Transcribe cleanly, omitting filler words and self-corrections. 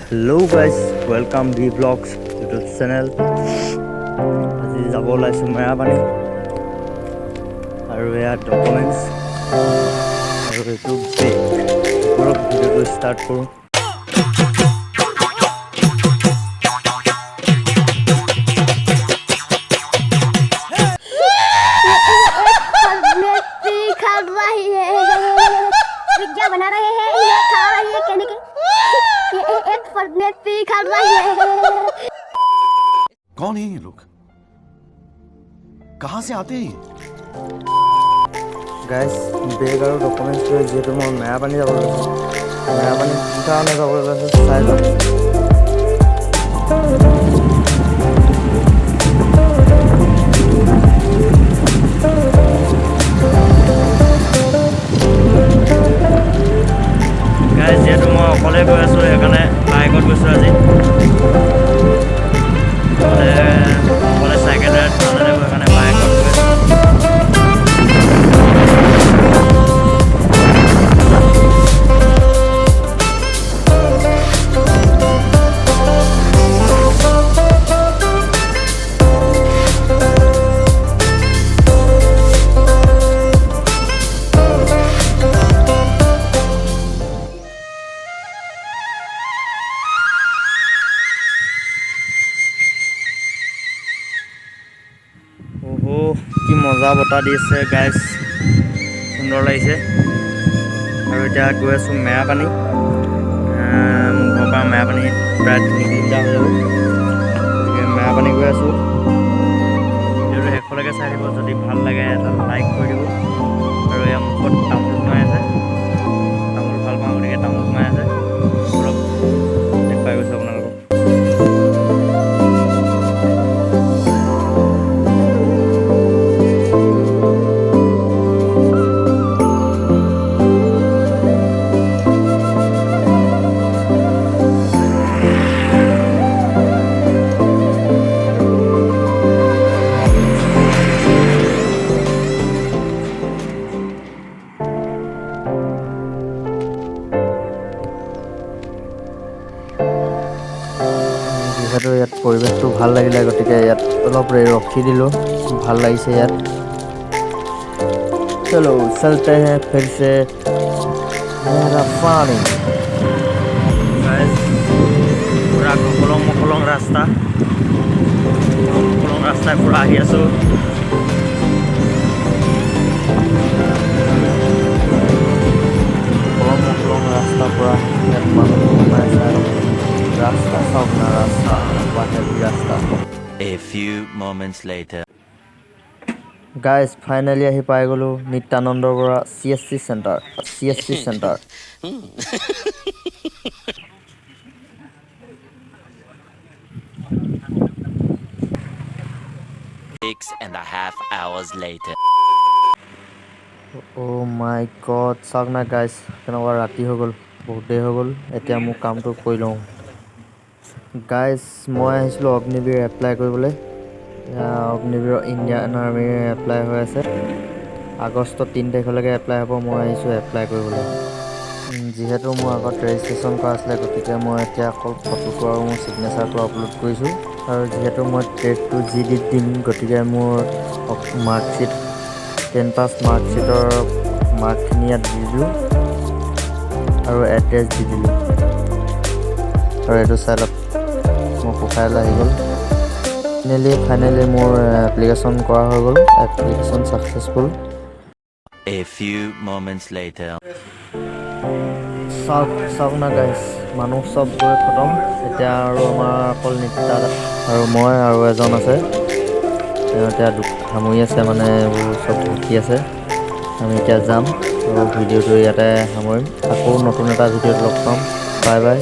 Hello guys, welcome V Vlogs YouTube channel. আজি যাব ওলাইছোঁ মেৰাপানী আৰু এয়া ডকুমেণ্টছ আৰু এইটো বেগ ভিডিঅ'টো ষ্টাৰ্ট কৰোঁ। क्या बना रहे हैं ये खा रही है कहने के ये एक फर्नेसी खा रही है। कौन है ये लोग? कहां से आते हैं? গাইজ বেগ আৰু ডকুমেণ্টছ লৈ যিহেতু মই মেৰাপানী যাব লৈছোঁ, মেৰাপানী কি কাৰণে যাব লৈছোঁ চাই লওঁ। যিহেতু মই অকলে গৈ আছোঁ সেইকাৰণে বাইকত গৈছোঁ আজি। অকলে চাইকেল ৰাইড নাজানে সেইকাৰণে বাইকত গৈ আছোঁ। কি মজা বতাহ দি আছে গাইজ, সুন্দৰ লাগিছে। আৰু এতিয়া গৈ আছোঁ মেৰাপানী। মোৰ ঘৰৰ পৰা মেৰাপানী প্ৰায় 3 কিলোমিটাৰ হৈ যাব। গতিকে মেৰাপানী গৈ আছোঁ। ভিডিঅ'টো শেষলৈকে চাই দিব, যদি ভাল লাগে এটা লাইক কৰি দিব। আৰু এয়া মুখত তামোল সোমাই আছে, তামোল ভাল পাওঁ গতিকে তামোল সোমাই আছে। অলপ দেখুৱাই গৈছোঁ আপোনালোকক। যিহেতু ইয়াত পৰিৱেশটো ভাল লাগিলে গতিকে ইয়াত অলপ ৰখি দিলোঁ, ভাল লাগিছে ইয়াত। চলো চলতে हैं फिर से মেৰাপানী। পুৰা মকলং ৰাস্তাই পুৰা আহি আছোঁ। মকলং ৰাস্তা পুৰা ইয়াত মানুহ সোমাই আছে। ৰাস্তা চাওক না, ৰাস্তা ৰাস্তা। A few moments later. Guys finally আহি পাই গ'লোঁ নিত্যানন্দৰ পৰা CSC চেণ্টাৰ। 6.5 hours later. অ' মাই গড, চাওক না গাইজ কেনেকুৱা ৰাতি হৈ গ'ল, বহুত দেৰি হৈ গ'ল। এতিয়া মোৰ কামটো কৰি লওঁ। গাইজ মই আহিছিলোঁ অগ্নিবীৰ এপ্লাই কৰিবলৈ। অগ্নিবীৰৰ ইণ্ডিয়ান আৰ্মিৰ এপ্লাই হৈ আছে। আগষ্ট 3 তাৰিখলৈকে এপ্লাই হ'ব। মই আহিছোঁ এপ্লাই কৰিবলৈ। যিহেতু মোৰ আগত ৰেজিষ্ট্ৰেশ্যন কৰা আছিলে গতিকে মই এতিয়া অকল ফটোটো আৰু মোৰ ছিগনেচাৰটো আপলোড কৰিছোঁ। আৰু যিহেতু মই ট্ৰেকটো GDত দিম গতিকে মোৰ মাৰ্কশ্বিট 10 পাছ মাৰ্কশ্বিটৰ মাৰ্কখিনি ইয়াত দি দিলোঁ আৰু এড্ৰেছ দি দিলোঁ। আৰু এইটো চাই লওক, মোৰ প্ৰফাইল আহি গ'ল। ফাইনেলি মোৰ এপ্লিকেশ্যন কৰা হৈ গ'ল। Application successful. A few moments later. চাওক না গাইজ, মানুহ চব গৈ খতম। এতিয়া আৰু আমাৰ অকল নিতা আৰু মই আৰু এজন আছে। তেওঁ এতিয়া সামৰি আছে, মানে এইবোৰ চব লিখি আছে। আমি এতিয়া যাম আৰু ভিডিঅ'টো ইয়াতে সামৰিম। আকৌ নতুন এটা ভিডিঅ'ত লগ পাম। Bye bye.